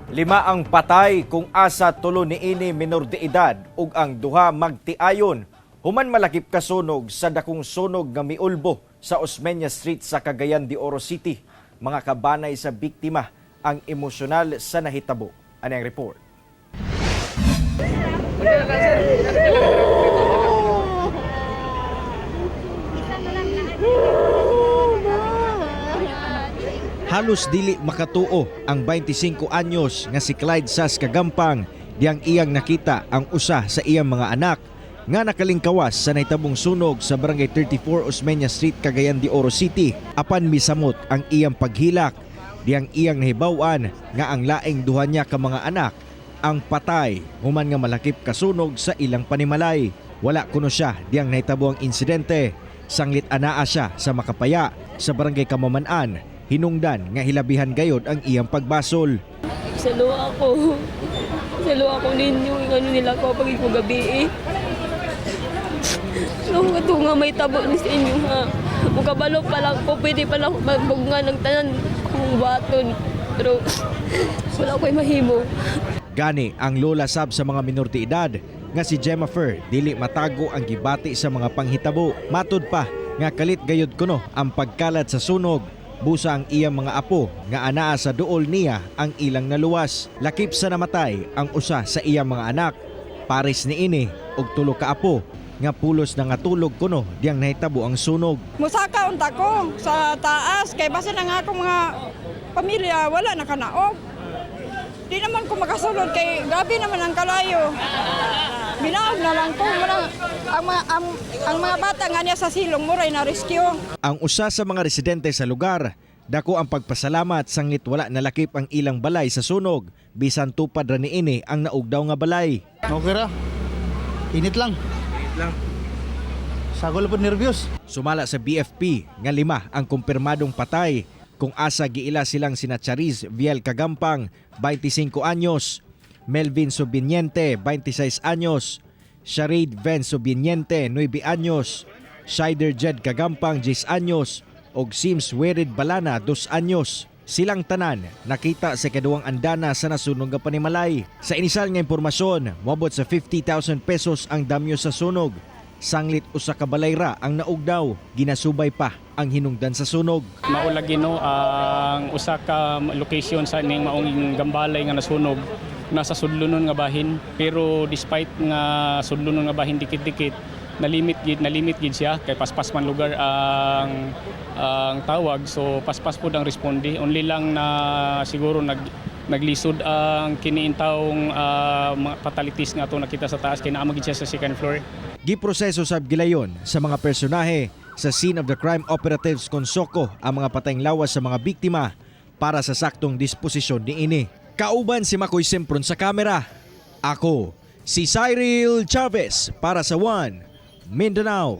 Lima ang patay kung asa tulo niini minor de edad ug ang duha magtiayon. Human malakip kasunog sa dakong sunog nga miulbo sa Osmeña Street sa Cagayan de Oro City. Mga kabanay sa biktima ang emosyonal sa nahitabo. Ano ang report? Halos dili makatuo ang 25 anyos nga si Clyde Sas Kagampang diyang iyang nakita ang usa sa iyang mga anak nga nakalingkawas sa naitabong sunog sa Barangay 34 Osmeña Street, Cagayan de Oro City. Apan misamot ang iyang paghilak diyang iyang nahibaw-an nga ang laing duha niya ka mga anak ang patay human nga malakip kasunog sa ilang panimalay. Wala kuno siya diyang nahitabo ang insidente. Sanglit anaa siya sa Makapaya sa Barangay Kamamanan. Hinungdan nga hilabihan gayod ang iyang pagbasol. Salo ako ninyo, yung ano nila ko pag ko gabi eh. So, ito nga may tabo ni sa inyo ha. Mukabalo pa lang po, pwede pa lang magbunga ng tanan kung baton. Pero wala ko'y mahimo. Gani ang lola sab sa mga minor de edad nga si Gemma Fer dili matago ang gibati sa mga panghitabo. Matud pa nga kalit gayod kuno ang pagkalat sa sunog. Busa ang iyang mga apo nga anaa sa duol niya ang ilang naluwas. Lakip sa namatay ang usa sa iyang mga anak. Pares niini og tulo ka apo nga pulos na nga tulog kuno diyang nahitabo ang sunog. Musaka unta ko sa taas kay base na nga akong mga pamilya wala na kanaog. Di naman ko makasulod kay gabi naman ang kalayo. Binaog na lang ko. Ang mga bata nga niya sa silong muray na rescue. Ang usa sa mga residente sa lugar, dako ang pagpasalamat sanglit wala nalakip ang ilang balay sa sunog. Bisan tupad ra niini ang naugdaw nga balay. Okay ra. Init lang. Sagol po nervyos. Sumala sa BFP nga 5 ang kumpirmadong patay kung asa giila silang sina Chariz Viel Kagampang, 25 anyos, Melvin Subiniente, 26 anyos, Sharade Ven Subiniente, 9 anyos, Shider Jed Kagampang, 10 anyos, og Sims Werid Balana, 2 anyos. Silang tanan nakita sa kaduwang andana sa nasunog nga panimalay. Sa inisal nga impormasyon, moabot sa 50,000 pesos ang damyo sa sunog. Sanglit usa ka balay ra ang naugdaw. Ginasubay pa ang hinungdan sa sunog. Maulagi no ang usa ka location sa ning maong gambalay nga nasunog nasa sudlunon nga bahin, pero despite nga sudlunon nga bahin dikit-dikit nalimit gid siya kay paspas man lugar ang tawag, so paspas pud ang responde. Only lang na siguro naglisod ang kiniintawong fatalities nga ato nakita sa taas kay naamag siya sa second floor. Giproseso sab gilayon sa mga personahe sa scene of the crime operatives Consoko ang mga patayng lawas sa mga biktima para sa saktong disposisyon niini. Kauban si Makoy Simpron sa kamera. Ako si Cyril Chavez para sa One Mindanao.